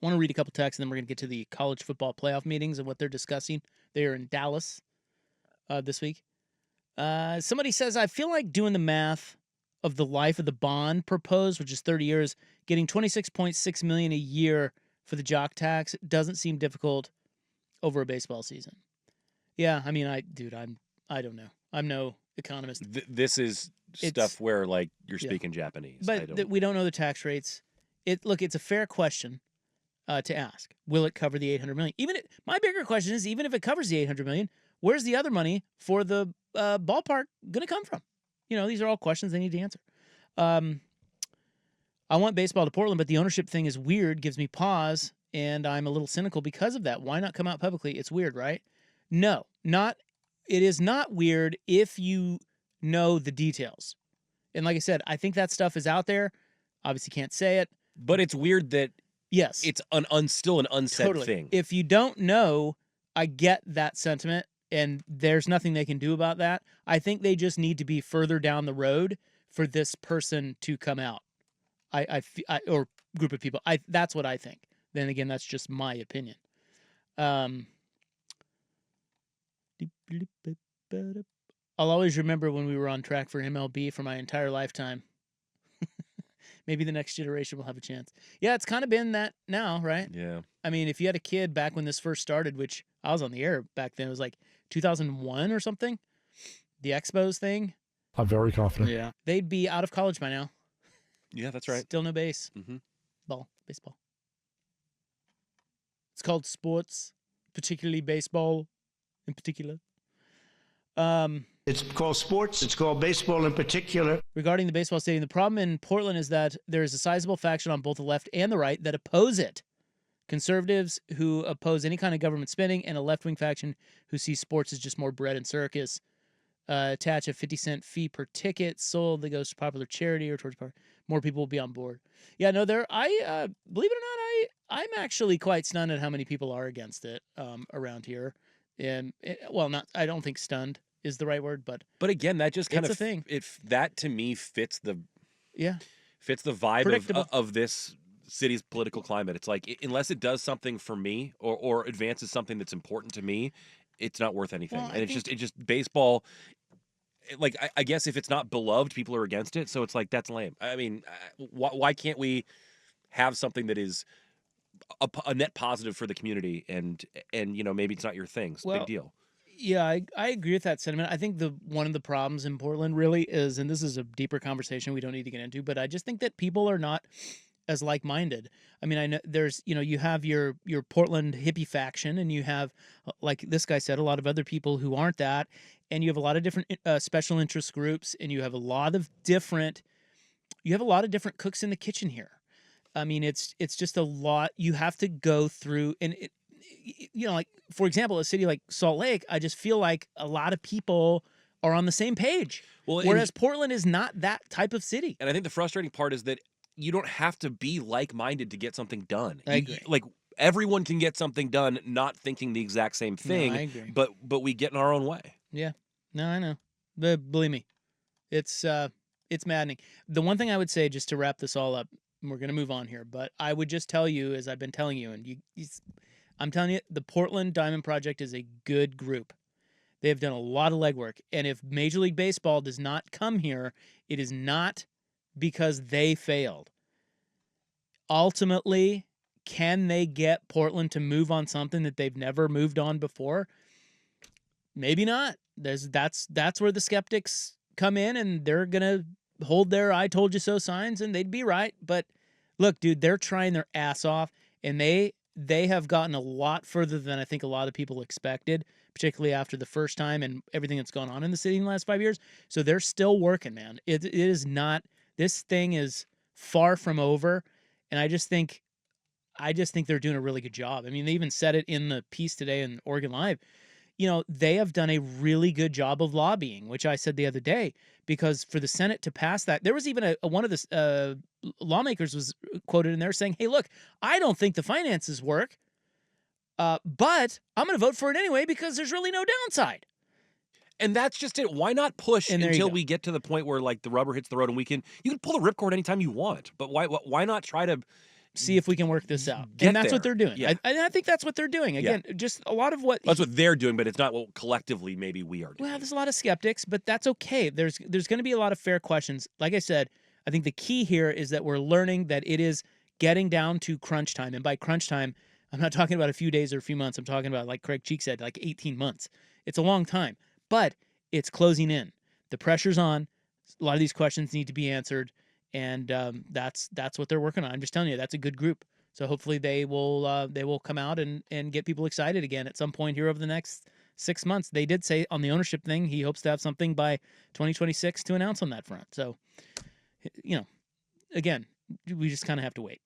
want to read a couple texts, and then we're going to get to the college football playoff meetings and what they're discussing. They are in Dallas this week. Somebody says, I feel like doing the math of the life of the bond proposed, which is 30 years, getting $26.6 million a year for the jock tax doesn't seem difficult over a baseball season. Yeah, I mean, I don't know. I'm no economist. This is stuff where like you're speaking Japanese. But we don't know the tax rates. It's a fair question to ask. Will it cover the $800 million? My bigger question is, even if it covers the $800 million, where's the other money for the ballpark going to come from? These are all questions they need to answer. I want baseball to Portland, but the ownership thing is weird, gives me pause, and I'm a little cynical because of that. Why not come out publicly? It's weird, right? No, it is not weird if you know the details. And like I said, I think that stuff is out there. Obviously can't say it. But it's weird that yes, it's still an unsaid thing. If you don't know, I get that sentiment, and there's nothing they can do about that. I think they just need to be further down the road for this person to come out. Or group of people. That's what I think. Then again, that's just my opinion. I'll always remember when we were on track for MLB for my entire lifetime. Maybe the next generation will have a chance. Yeah, it's kind of been that now, right? Yeah. I mean, if you had a kid back when this first started, which I was on the air back then, it was like 2001 or something, the Expos thing. I'm very confident. Yeah. They'd be out of college by now. Yeah, that's right. Still no base. Mm-hmm. Baseball. It's called sports, particularly baseball in particular. It's called sports. It's called baseball in particular. Regarding the baseball stadium, the problem in Portland is that there is a sizable faction on both the left and the right that oppose it. Conservatives who oppose any kind of government spending, and a left-wing faction who sees sports as just more bread and circus. Attach a 50-cent fee per ticket sold that goes to popular charity or towards more people will be on board. Yeah, no, believe it or not, I'm actually quite stunned at how many people are against it around here. And I don't think stunned is the right word, but again, that just kind of thing. That to me fits the vibe of this city's political climate. It's like, unless it does something for me or advances something that's important to me, it's not worth anything. Well, it's just baseball. Like, I guess if it's not beloved, people are against it. So it's like, that's lame. I mean, why can't we have something that is a net positive for the community? And maybe it's not your thing. It's a big deal. Yeah, I agree with that sentiment. I think one of the problems in Portland really is, and this is a deeper conversation we don't need to get into, but I just think that people are not as like-minded. I mean, I know there's, you have your Portland hippie faction, and you have, like this guy said, a lot of other people who aren't that, and you have a lot of different special interest groups, and you have a lot of different cooks in the kitchen here. I mean, it's just a lot you have to go through, and like, for example, a city like Salt Lake, I just feel like a lot of people are on the same page. Whereas Portland is not that type of city. And I think the frustrating part is that you don't have to be like-minded to get something done. I agree. Like, everyone can get something done not thinking the exact same thing. No, I agree. But we get in our own way. Yeah. No, I know. But believe me, it's maddening. The one thing I would say, just to wrap this all up, and we're going to move on here, but I would just tell you, as I've been telling you, and I'm telling you, the Portland Diamond Project is a good group. They have done a lot of legwork. And if Major League Baseball does not come here, it is not because they failed. Ultimately, can they get Portland to move on something that they've never moved on before? Maybe not. That's where the skeptics come in, and they're going to hold their I told you so signs, and they'd be right. But look, dude, they're trying their ass off, and they have gotten a lot further than I think a lot of people expected, particularly after the first time and everything that's gone on in the city in the last 5 years. So they're still working, man. It is not, this thing is far from over. And I just think they're doing a really good job. I mean, they even said it in the piece today in Oregon Live. They have done a really good job of lobbying, which I said the other day, because for the Senate to pass that, there was even one of the lawmakers was quoted in there saying, hey, look, I don't think the finances work, but I'm going to vote for it anyway because there's really no downside. And that's just it. Why not push until we get to the point where, like, the rubber hits the road and you can pull the ripcord anytime you want. But why not try to see if we can work this out. Get And that's what there. they're doing. Yeah. I think that's what they're doing. Again, just a lot of what That's what they're doing, but it's not what collectively maybe we are doing. well, there's a lot of skeptics, but that's okay. There's going to be a lot of fair questions. Like I said, I think the key here is that we're learning that it is getting down to crunch time. And by crunch time, I'm not talking about a few days or a few months. I'm talking about, like Craig Cheek said, like 18 months. It's a long time, but it's closing in. The pressure's on. A lot of these questions need to be answered, and that's what they're working on. I'm just telling you, that's a good group. So hopefully they will come out and get people excited again at some point here over the next 6 months. They did say on the ownership thing he hopes to have something by 2026 to announce on that front. So, again, we just kind of have to wait.